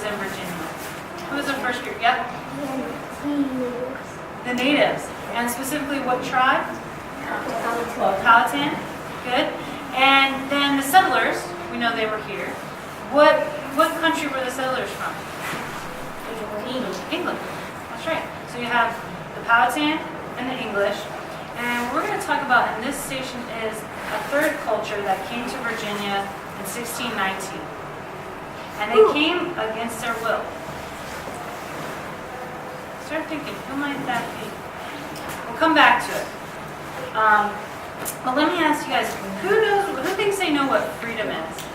in Virginia? Who was the first group? Yep. The natives. And specifically what tribe? Powhatan. Good. And then the settlers, we know they were here. What country were the settlers from? England. That's right. So you have the Powhatan and the English. And what we're going to talk about in this station is a third culture that came to Virginia in 1619. And they came against their will. Start thinking, who might that be? We'll come back to it. But let me ask you guys, who thinks they know what freedom is?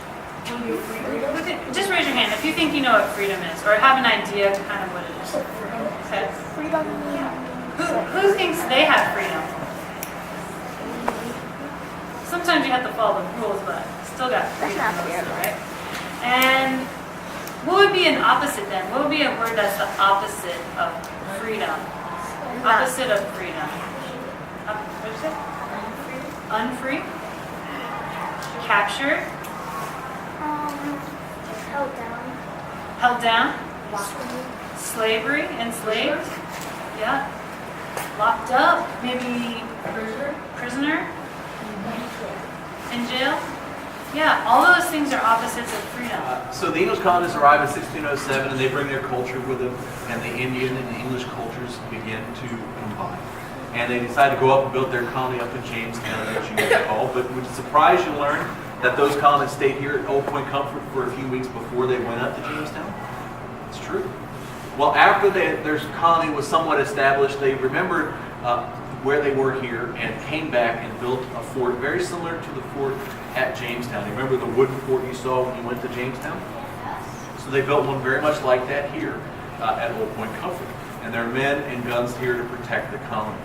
Just raise your hand if you think you know what freedom is, or have an idea kind of what it is. Okay. Freedom. Who thinks they have freedom? Sometimes you have to follow the rules, but still got freedom, right? And what would be an opposite then? What would be a word that's the opposite of freedom? Opposite of freedom. What did you say? Unfree? Captured? Held down. Held down? Slavery? Enslaved? Yeah. Locked up? Maybe prisoner? In jail? Yeah, all those things are opposites of freedom. So the English colonists arrive in 1607 and they bring their culture with them, and the Indian and the English cultures begin to combine. And they decide to go up and build their colony up in Jamestown, as you recall. But would it surprise you to learn that those colonists stayed here at Old Point Comfort for a few weeks before they went up to Jamestown? It's true. Well, after their colony was somewhat established, they remembered where they were here and came back and built a fort very similar to the fort at Jamestown. You remember the wooden fort you saw when you went to Jamestown? So they built one very much like that here at Old Point Comfort. And there are men and guns here to protect the colony.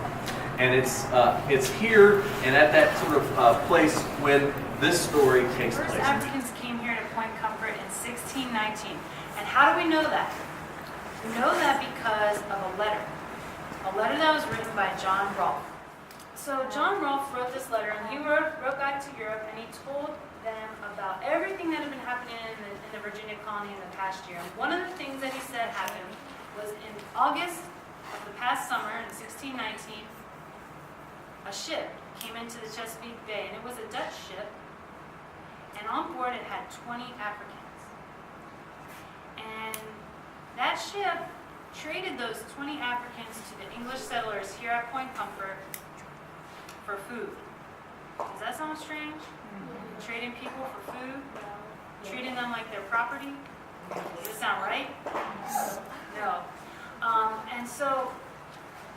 And it's here and at that sort of place when this story takes place. First Africans came here to Point Comfort in 1619. And how do we know that? We know that because of a letter that was written by John Rolfe. So John Rolfe wrote this letter, and he wrote back to Europe, and he told them about everything that had been happening in the Virginia colony in the past year. And one of the things that he said happened was in August of the past summer, in 1619, a ship came into the Chesapeake Bay, and it was a Dutch ship, and on board it had 20 Africans. And that ship traded those 20 Africans to the English settlers here at Point Comfort for food. Does that sound strange? Trading people for food? Treating them like their property? Does it sound right? No. And so,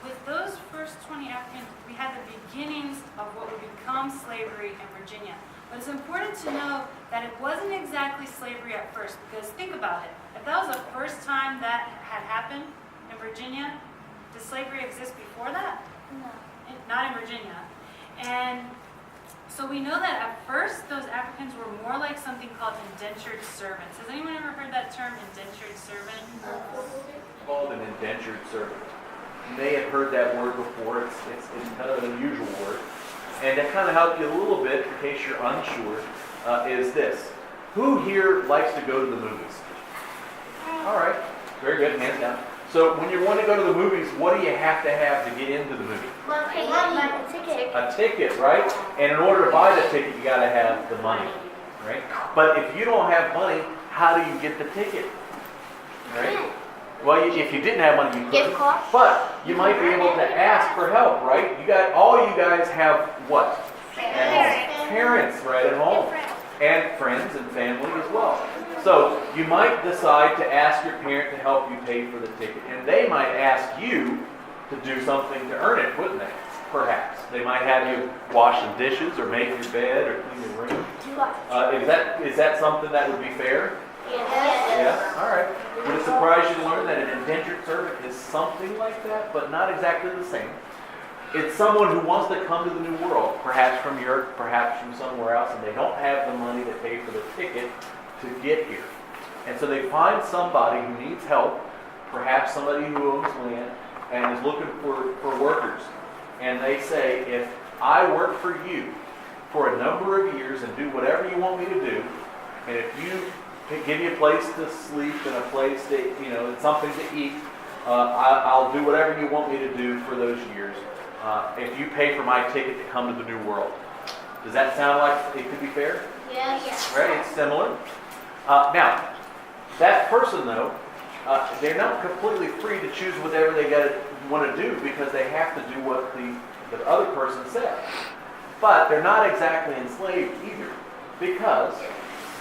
with those first 20 Africans, we had the beginnings of what would become slavery in Virginia. But it's important to know that it wasn't exactly slavery at first, because think about it. If that was the first time that had happened in Virginia, did slavery exist before that? No. Not in Virginia. And so we know that at first those Africans were more like something called indentured servants. Has anyone ever heard that term, indentured servant? Called an indentured servant. You may have heard that word before. It's kind of an unusual word. And to kind of help you a little bit, in case you're unsure, is this. Who here likes to go to the movies? All right. Very good. Hands down. So when you want to go to the movies, what do you have to get into the movie? A ticket. A ticket, right? And in order to buy the ticket, you got to have the money, right? But if you don't have money, how do you get the ticket? Right? Well, if you didn't have money, you couldn't. But you might be able to ask for help, right? All you guys have what? Parents, right, at home. And friends and family as well. So you might decide to ask your parent to help you pay for the ticket. And they might ask you to do something to earn it, wouldn't they? Perhaps. They might have you wash some dishes or make your bed or clean your room. Is that something that would be fair? Yeah? All right. Would it surprise you to learn that an indentured servant is something like that, but not exactly the same? It's someone who wants to come to the New World, perhaps from Europe, perhaps from somewhere else, and they don't have the money to pay for the ticket to get here. And so they find somebody who needs help, perhaps somebody who owns land, and is looking for workers. And they say, if I work for you for a number of years and do whatever you want me to do, and if you give you a place to sleep and a place to, and something to eat. I'll do whatever you want me to do for those years. If you pay for my ticket to come to the New World. Does that sound like it could be fair? Yes. Right? It's similar. Now, that person though, they're not completely free to choose whatever they want to do because they have to do what the other person said. But they're not exactly enslaved either because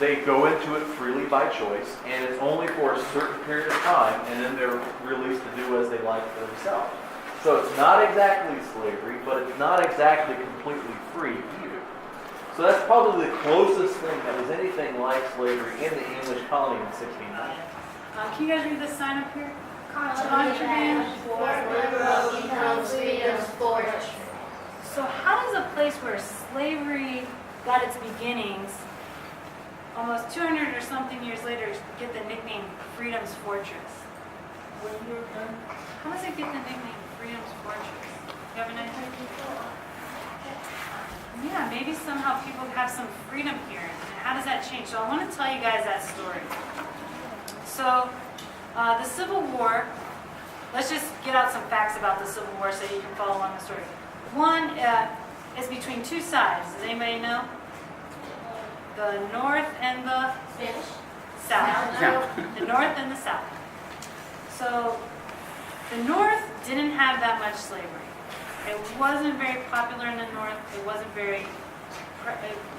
they go into it freely by choice and it's only for a certain period of time and then they're released to do as they like for themselves. So it's not exactly slavery, but it's not exactly completely free either. So that's probably the closest thing that was anything like slavery in the English colony in 1690. Can you guys read this sign up here? Contraband for liberal becomes freedom's forge. So how does a place where slavery got its beginnings, almost 200 or something years later, get the nickname Freedom's Fortress? How does it get the nickname Freedom's Fortress? You have an idea? Yeah, maybe somehow people have some freedom here. And how does that change? So I want to tell you guys that story. So the Civil War, let's just get out some facts about the Civil War so you can follow along the story. One is between two sides. Does anybody know? The North and the South. The North and the South. So the North didn't have that much slavery. It wasn't very popular in the North. It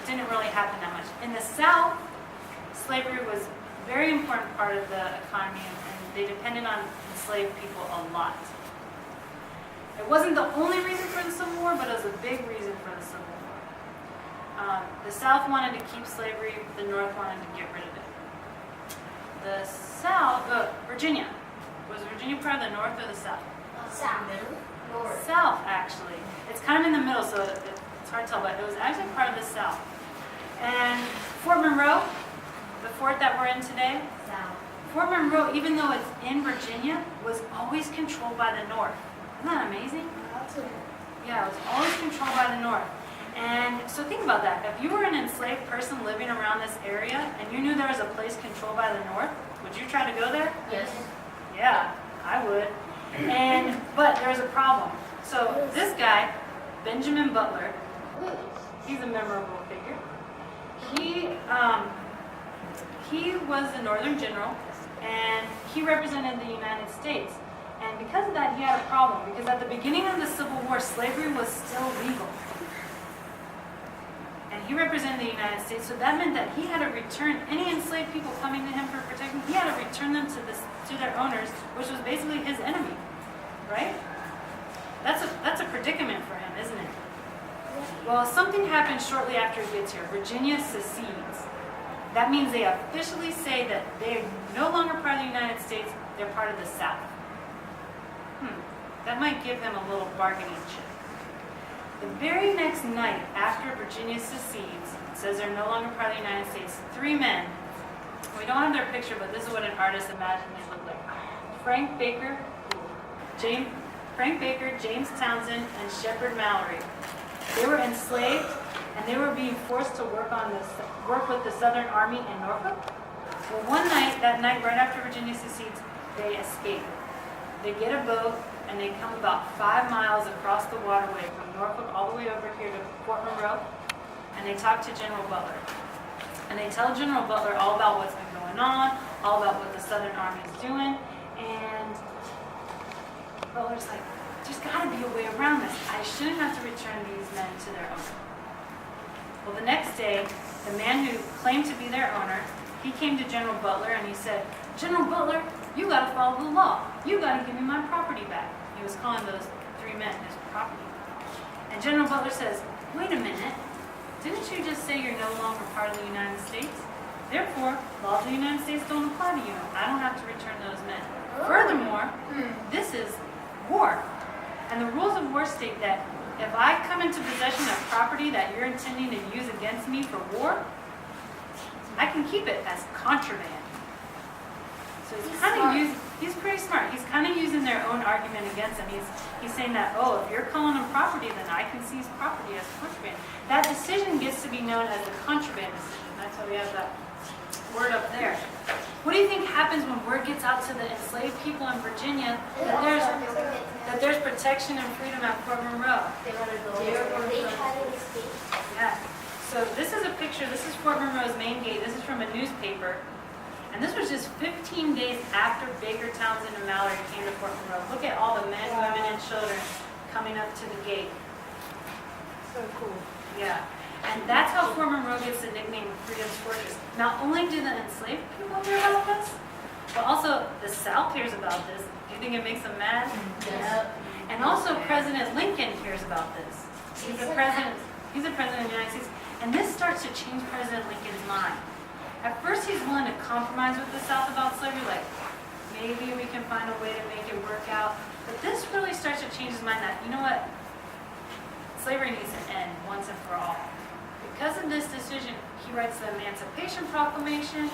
didn't really happen that much. In the South, slavery was a very important part of the economy and they depended on enslaved people a lot. It wasn't the only reason for the Civil War, but it was a big reason for the Civil War. The South wanted to keep slavery, the North wanted to get rid of it. The South, Virginia. Was Virginia part of the North or the South? South. South, actually. It's kind of in the middle, so it's hard to tell, but it was actually part of the South. And Fort Monroe, the fort that we're in today, Fort Monroe, even though it's in Virginia, was always controlled by the North. Isn't that amazing? Yeah, it was always controlled by the North. And so think about that. If you were an enslaved person living around this area and you knew there was a place controlled by the North, would you try to go there? Yes. Yeah, I would. But there's a problem. So this guy, Benjamin Butler, he's a memorable figure. He was a Northern general, and he represented the United States. And because of that, he had a problem, because at the beginning of the Civil War, slavery was still legal. And he represented the United States, so that meant that he had to return any enslaved people coming to him for protection. He had to return them to their owners, which was basically his enemy, right? That's a predicament for him, isn't it? Well, something happens shortly after he gets here. Virginia secedes. That means they officially say that they're no longer part of the United States, they're part of the South. That might give them a little bargaining chip. The very next night after Virginia secedes, it says they're no longer part of the United States, three men, we don't have their picture, but this is what an artist imagined they looked like. Frank Baker, James Townsend, and Shepard Mallory. They were enslaved, and they were being forced to work with the Southern Army in Norfolk. Well, that night, right after Virginia secedes, they escape. They get a boat, and they come about 5 miles across the waterway from Norfolk all the way over here to Fort Monroe, and they talk to General Butler. And they tell General Butler all about what's been going on, all about what the Southern Army is doing, and Butler's like, there's got to be a way around this. I shouldn't have to return these men to their owner. Well, the next day, the man who claimed to be their owner, he came to General Butler and he said, General Butler, you got to follow the law. You got to give me my property back. He was calling those three men his property. And General Butler says, wait a minute. Didn't you just say you're no longer part of the United States? Therefore, laws of the United States don't apply to you. I don't have to return those men. Furthermore, this is war. And the rules of war state that if I come into possession of property that you're intending to use against me for war, I can keep it as contraband. So he's pretty smart. He's kind of using their own argument against him. He's saying that, if you're calling them property, then I can seize property as contraband. That decision gets to be known as the contraband decision. That's why we have that word up there. What do you think happens when word gets out to the enslaved people in Virginia that there's protection and freedom at Fort Monroe? They try to escape. Yeah. So this is a picture. This is Fort Monroe's main gate. This is from a newspaper. And this was just 15 days after Baker, Townsend, and Mallory came to Fort Monroe. Look at all the men, women, and children coming up to the gate. So cool. Yeah. And that's how Fort Monroe gets the nickname Freedom's Fortress. Not only do the enslaved people hear about this, but also the South hears about this. Do you think it makes them mad? Yes. And also President Lincoln hears about this. He's the president of the United States. And this starts to change President Lincoln's mind. At first he's willing to compromise with the South about slavery, like maybe we can find a way to make it work out. But this really starts to change his mind that, you know what, slavery needs to end once and for all. Because of this decision, he writes the Emancipation Proclamation,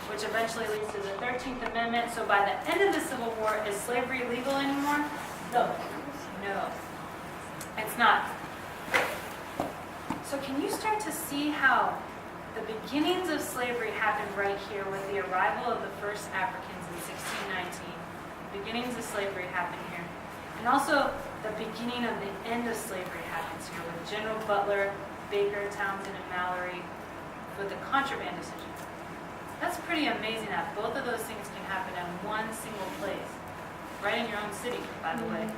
which eventually leads to the 13th Amendment. So by the end of the Civil War, is slavery legal anymore? No. No. It's not. So can you start to see how the beginnings of slavery happened right here with the arrival of the first Africans in 1619? The beginnings of slavery happened here. And also the beginning of the end of slavery happens here with General Butler, Baker, Townsend, and Mallory with the contraband decision. That's pretty amazing that both of those things can happen in one single place, right in your own city, by the way.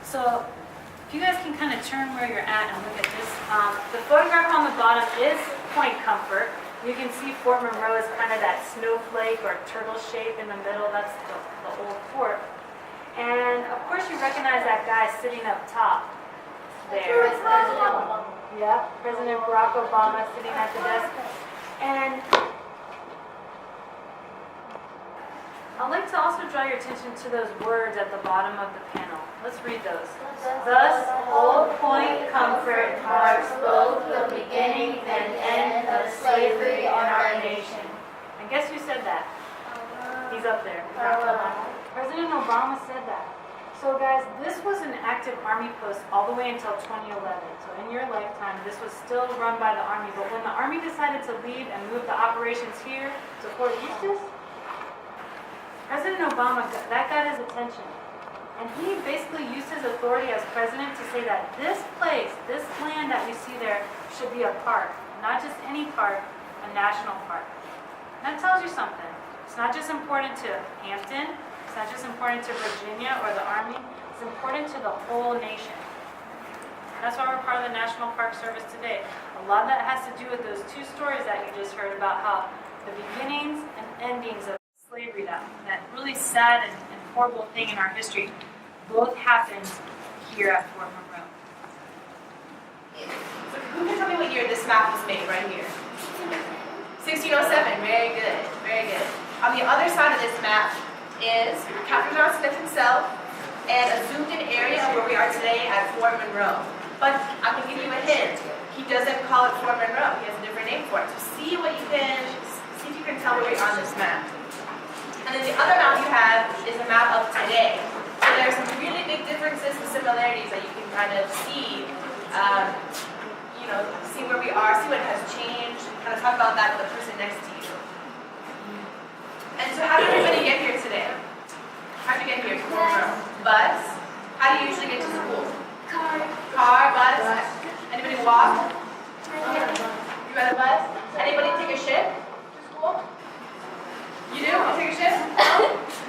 So if you guys can kind of turn where you're at and look at this. The photograph on the bottom is Point Comfort. You can see Fort Monroe is kind of that snowflake or turtle shape in the middle. That's the old fort. And of course you recognize that guy sitting up top there. Yeah, President Barack Obama sitting at the desk. And I'd like to also draw your attention to those words at the bottom of the panel. Let's read those. Thus, Old Point Comfort marks both the beginning and end of slavery in our nation. And guess who said that? He's up there. President Obama said that. So guys, this was an active Army post all the way until 2011. So in your lifetime, this was still run by the Army. But when the Army decided to leave and move the operations here to Fort Eustis, President Obama, that got his attention. And he basically used his authority as president to say that this place, this land that you see there, should be a park. Not just any park, a national park. And that tells you something. It's not just important to Hampton. It's not just important to Virginia or the Army. It's important to the whole nation. And that's why we're part of the National Park Service today. A lot of that has to do with those two stories that you just heard about how the beginnings and endings of slavery, that really sad and horrible thing in our history, both happened here at Fort Monroe. So who can tell me what year this map was made right here? 1607, very good, very good. On the other side of this map is Captain John Smith himself and a zoomed in area of where we are today at Fort Monroe. But I can give you a hint. He doesn't call it Fort Monroe. He has a different name for it. So see if you can tell where we are on this map. And then the other map you have is a map of today. So there are some really big differences and similarities that you can kind of see, see where we are, see what has changed, kind of talk about that with the person next to you. And so how did everybody get here today? How did you get here to Fort Monroe? Bus? How do you usually get to school? Car, bus? Anybody walk? You ride a bus? Anybody take a ship to school? You do? You take a ship?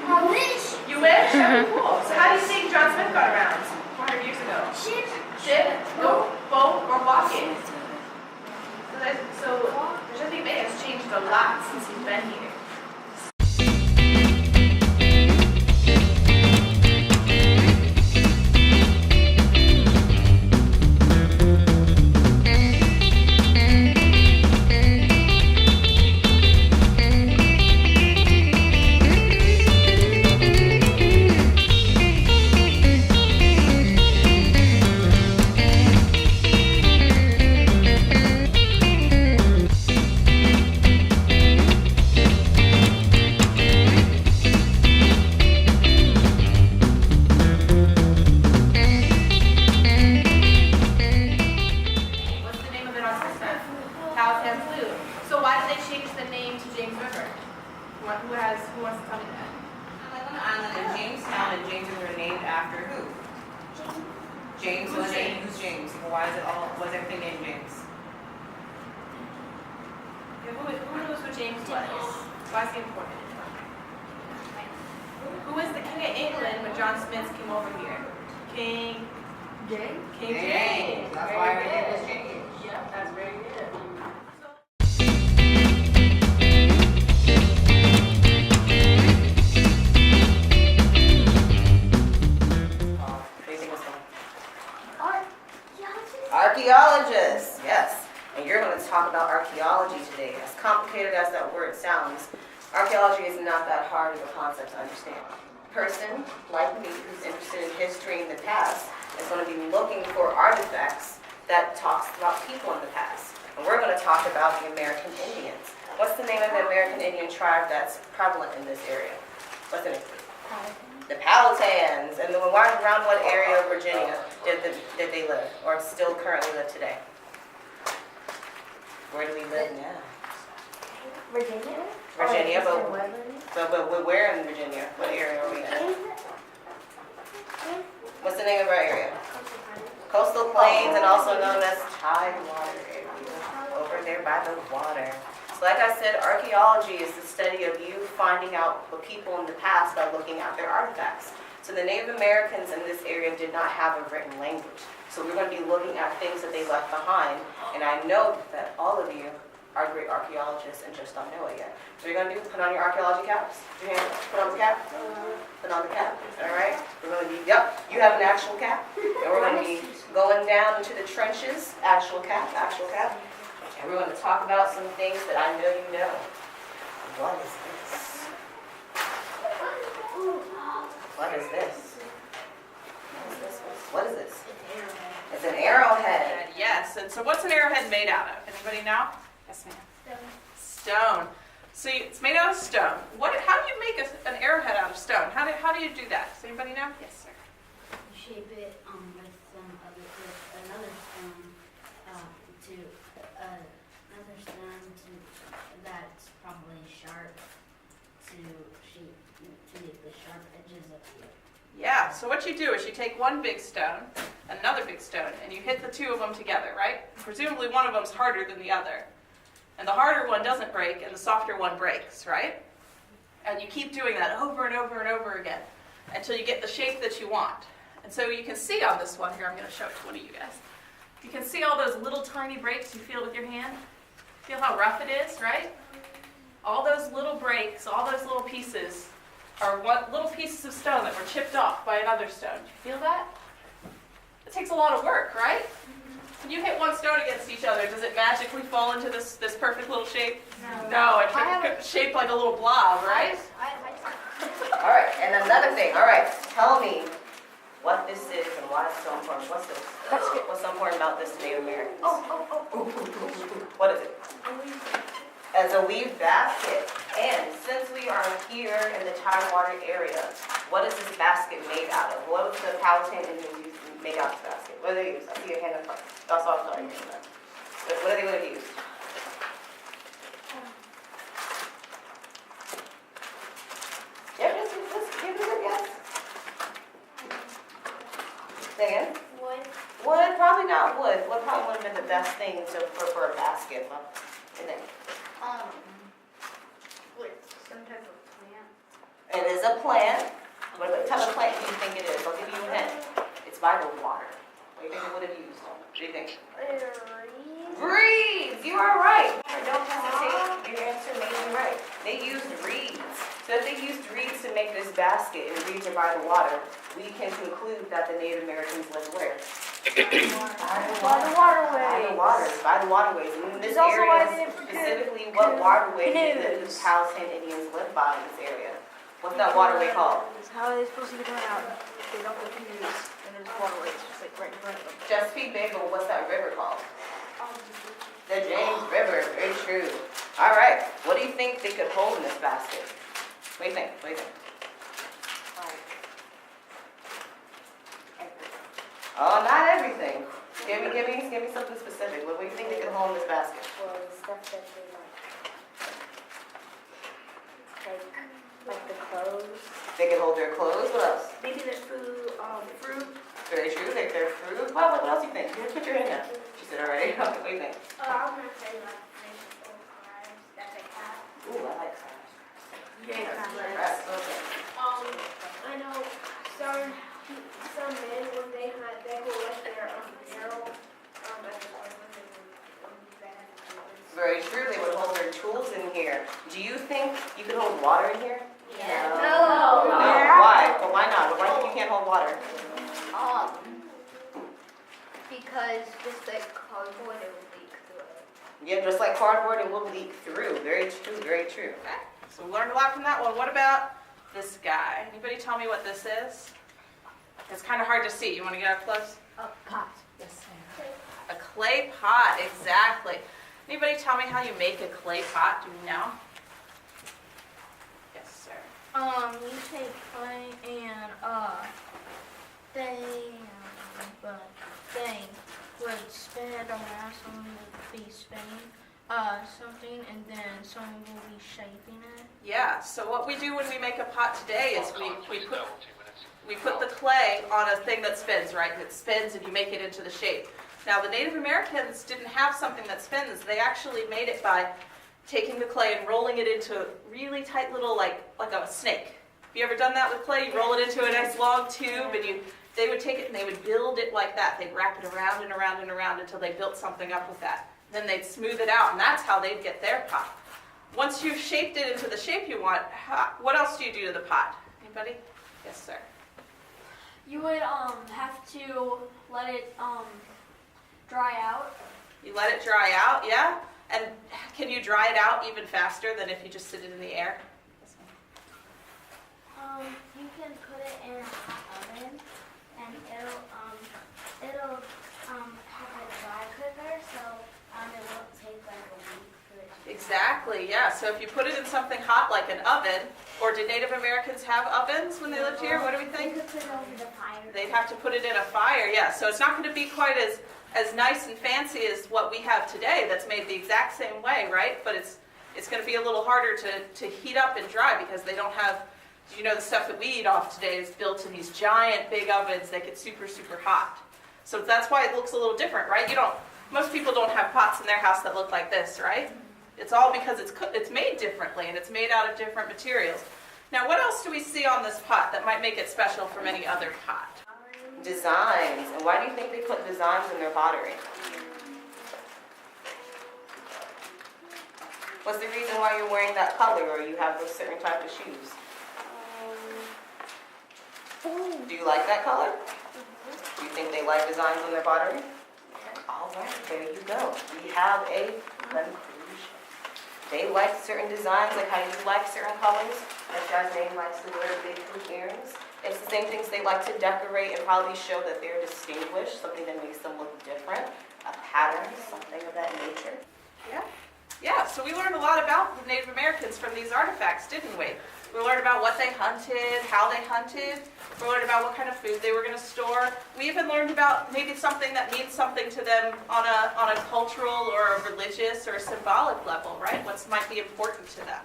I wish. You wish? That'd be cool. So how do you think John Smith got around 400 years ago? Ship. Ship, boat, or walking? So Chesapeake Bay has changed a lot since he's been here. Who wants to tell me that? I live on an island in Jamestown, and Jameses were named after who? James. Who's James? Who's James? Well, why is everything named James? Yeah, who knows who James was? Why is he important? Who was the king of England when John Smith came over here? King James? James. That's Very why her good. name is James. Yep, that's very good. What do you think was coming? Archaeologist? Archaeologists, yes. And you're going to talk about archaeology today. As complicated as that word sounds, archaeology is not that hard of a concept to understand. A person like me who's interested in history in the past is going to be looking for artifacts that talks about people in the past. And we're going to talk about the American Indians. What's the name of the American Indian tribe that's prevalent in this area? What's the name? The Powhatans. And around what area of Virginia did they live, or still currently live today? Where do we live now? Virginia? Virginia, Or but where in Virginia? What area are we in? What's the name of our area? Coastal Plains, and also known as Tidewater area, over there by the water. So like I said, archaeology is the study of you finding out the people in the past by looking at their artifacts. So the Native Americans in this area did not have a written language. So we're going to be looking at things that they left behind, and I know that all of you are great archaeologists and just don't know it yet. So you're going to do, put on your archaeology caps. Put your hands, put on the cap. Put on the cap, all right? We're going to be, yep, you have an actual cap. And we're going to be going down into the trenches, actual cap. And we're going to talk about some things that I know you know. What is this? What is this? What is this? It's an arrowhead. Yes, and so what's an arrowhead made out of? Anybody know? Yes, ma'am. Stone. So it's made out of stone. How do you make an arrowhead out of stone? How do you do that? Does anybody know? Yes, sir. You shape it with another stone that's probably sharp to make the sharp edges of it. Yeah, so what you do is you take one big stone, another big stone, and you hit the two of them together, right? Presumably one of them's harder than the other. And the harder one doesn't break, and the softer one breaks, right? And you keep doing that over and over and over again until you get the shape that you want. And so you can see on this one here, I'm going to show it to one of you guys. You can see all those little tiny breaks you feel with your hand. Feel how rough it is, right? All those little breaks, all those little pieces are little pieces of stone that were chipped off by another stone. Do you feel that? It takes a lot of work, right? When you hit one stone against each other, does it magically fall into this perfect little shape? No, it's shaped like a little blob, right? All right, and another thing. All right, tell me what this is and why it's so important. What's this? What's so important about this to Native Americans? What is it? As a weave basket. And since we are here in the Tidewater area, what is this basket made out of? What was the Powhatan Indians use to make out this basket? What do they use? I see your hand in front. That's all I'm sorry. What are they going to use? Yeah, just give it a guess. Say again? Wood. Wood, probably not wood. Wood probably would have been the best thing for a basket. What do you think? Some type of plant. It is a plant. What type of plant do you think it is? I'll give you a hint. It's by the water. What do you think it would have used? What do you think? Reeds! You are right. Don't hesitate. Your answer may be right. They used reeds. So if they used reeds to make this basket and reeds are by the water, we can conclude that the Native Americans lived where? By the waterway. By the waterways. And in this It's also why area, they didn't forget specifically, what waterway did the canoes. Powhatan Indians live by in this area? What's that waterway called? How are they supposed to get around? They don't go canoes, and there's waterways just like right in front of them. Chesapeake Bay, but what's that river called? The James River. Very true. All right. What do you think they could hold in this basket? What do you think? What do you think? Oh, not everything. Give me something specific. What do you think they could hold in this basket? Well, the stuff that they like Like the clothes. They can hold their clothes. What else? Maybe their food, fruit. Very true. Like their fruit. Well, what else do you think? You put your hand up. She said already. What do you think? I'm gonna say like vegetable crabs that they have. Ooh, I like crabs. Yeah, Crabs. Okay. I know some men when they hunt, they will let their barrel at the farm and they have Very true. They would hold their tools in here. Do you think you can hold water in here? Yeah. No. No. Why? But why not? Why do you think you can't hold water? Because just like cardboard, it will leak through it. Yeah, just like cardboard, it will leak through. Very true. Very true. Okay. So we learned a lot from that one. What about this guy? Anybody tell me what this is? It's kind of hard to see. You want to get up close? A pot. Yes, ma'am. A clay pot, exactly. Anybody tell me how you make a clay pot? Do you know? Yes, sir. You take clay and they would spin it around, someone would be spinning something, and then someone will be shaping it. Yeah, so what we do when we make a pot today is we put the clay on a thing that spins, right? It spins and you make it into the shape. Now the Native Americans didn't have something that spins. They actually made it by taking the clay and rolling it into really tight little, like a snake. Have you ever done that with clay? You roll it into a nice long tube and they would take it and they would build it like that. They'd wrap it around and around and around until they built something up with that. Then they'd smooth it out, and that's how they'd get their pot. Once you've shaped it into the shape you want, what else do you do to the pot? Anybody? Yes, sir. You would have to let it dry out. You let it dry out, yeah? And can you dry it out even faster than if you just sit it in the air? Yes, ma'am. You can put it in a hot oven, and it'll have a dry cooker, so it won't take like a week for it to Exactly, yeah. So if you put it in something hot like an oven, or did Native Americans have ovens when they lived here? What do we You think? could put it over the fire. They'd have to put it in a fire, yeah. So it's not going to be quite as nice and fancy as what we have today that's made the exact same way, right? But it's going to be a little harder to heat up and dry because they don't have, you know, the stuff that we eat off today is built in these giant big ovens that get super, super hot. So that's why it looks a little different, right? Most people don't have pots in their house that look like this, right? It's all because it's made differently and it's made out of different materials. Now, what else do we see on this pot that might make it special from any other pot? Designs. And why do you think they put designs in their pottery? What's the reason why you're wearing that color or you have those certain type of shoes? Do you like that color? Do you think they like designs on their pottery? All right, there you go. We have a conclusion. They like certain designs, like how you like certain colors. Like Jasmine likes to wear big hoop earrings. It's the same things they like to decorate and probably show that they're distinguished, something that makes them look different, a pattern, something of that nature. Yeah, so we learned a lot about the Native Americans from these artifacts, didn't we? We learned about what they hunted, how they hunted. We learned about what kind of food they were going to store. We even learned about maybe something that means something to them on a cultural or a religious or a symbolic level, right? What might be important to them.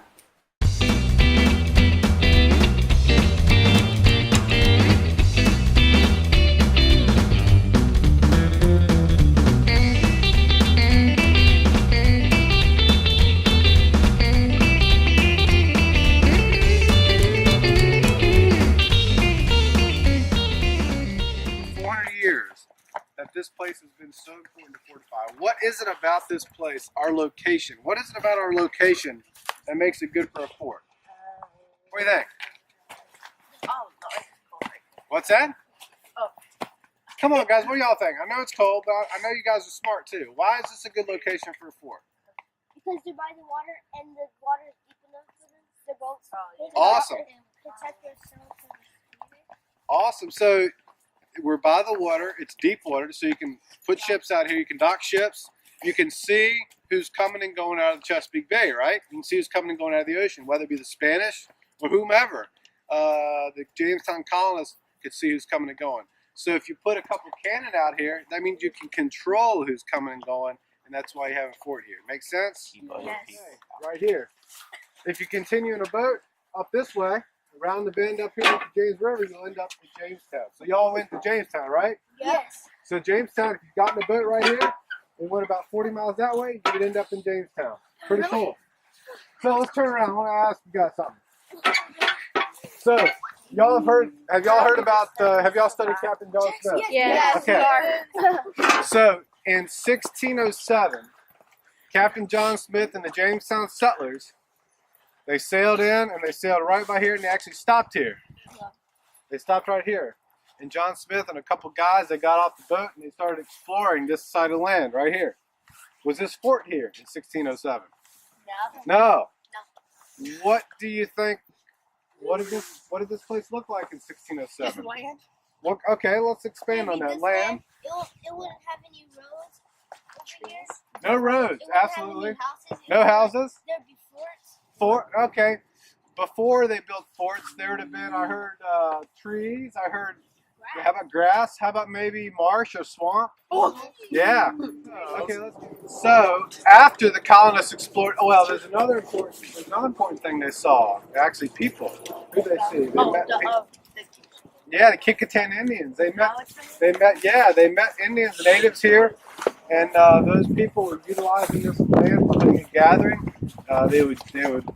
This place has been so important to fortify. What is it about this place, our location? What is it about our location that makes it good for a fort? What do you think? What's that? Come on, guys. What do y'all think? I know it's cold, but I know you guys are smart too. Why is this a good location for a fort? Because they're by the water and the water is deep enough for them. They're both Awesome. protect themselves from the sea. Awesome. So we're by the water. It's deep water, so you can put ships out here. You can dock ships. You can see who's coming and going out of the Chesapeake Bay, right? You can see who's coming and going out of the ocean, whether it be the Spanish or whomever. The Jamestown colonists could see who's coming and going. So if you put a couple cannon out here, that means you can control who's coming and going, and that's why you have a fort here. Make sense? Yes. Right here. If you continue in a boat, up this way, around the bend up here at the James River, you'll end up in Jamestown. So y'all went to Jamestown, right? Yes. So Jamestown, if you got in a boat right here and went about 40 miles that way, you would end up in Jamestown. Pretty cool. So let's turn around. I want to ask you guys something. So y'all have y'all heard about, have y'all studied Captain John Smith? Yes. Okay. So in 1607, Captain John Smith and the Jamestown settlers, they sailed in and they sailed right by here and they actually stopped here. They stopped right here. And John Smith and a couple guys, they got off the boat and they started exploring this side of land right here. Was this fort here in 1607? No. What do you think? What did this place look like in 1607? Land. Well, okay, let's expand on that. Land. It wouldn't have any roads over here. No roads, It wouldn't absolutely. have any houses. No houses. There'd be forts. Fort. Okay. Before they built forts, there would have been. I heard trees. I heard. How about grass? How about maybe marsh or swamp? Yeah. Okay. So after the colonists explored, there's another important thing they saw. Actually, people. Who did they see? They met people. Yeah, the Kicquetan Indians. They met Indians, natives here, and those people were utilizing this land for hunting and gathering. They would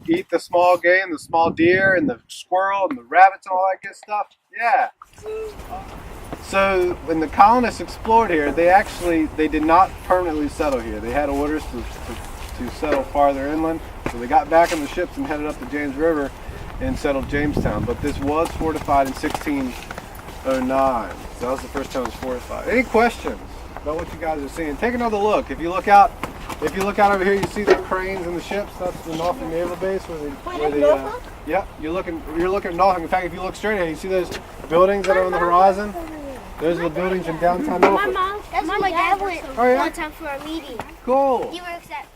eat the small game, the small deer, and the squirrel, and the rabbits, and all that good stuff. Yeah. So when the colonists explored here, they did not permanently settle here. They had orders to settle farther inland. So they got back on the ships and headed up the James River and settled Jamestown. But this was fortified in 1609. So that was the first time it was fortified. Any questions about what you guys are seeing? Take another look. If you look out over here, you see the cranes and the ships. That's the Norfolk Naval Base yeah, you're looking at Norfolk. In fact, if you look straight ahead, you see those buildings that are on the horizon. Those are the buildings in downtown Norfolk. My mom, that's where my dad went Oh, yeah? one time for a meeting. Cool. He works at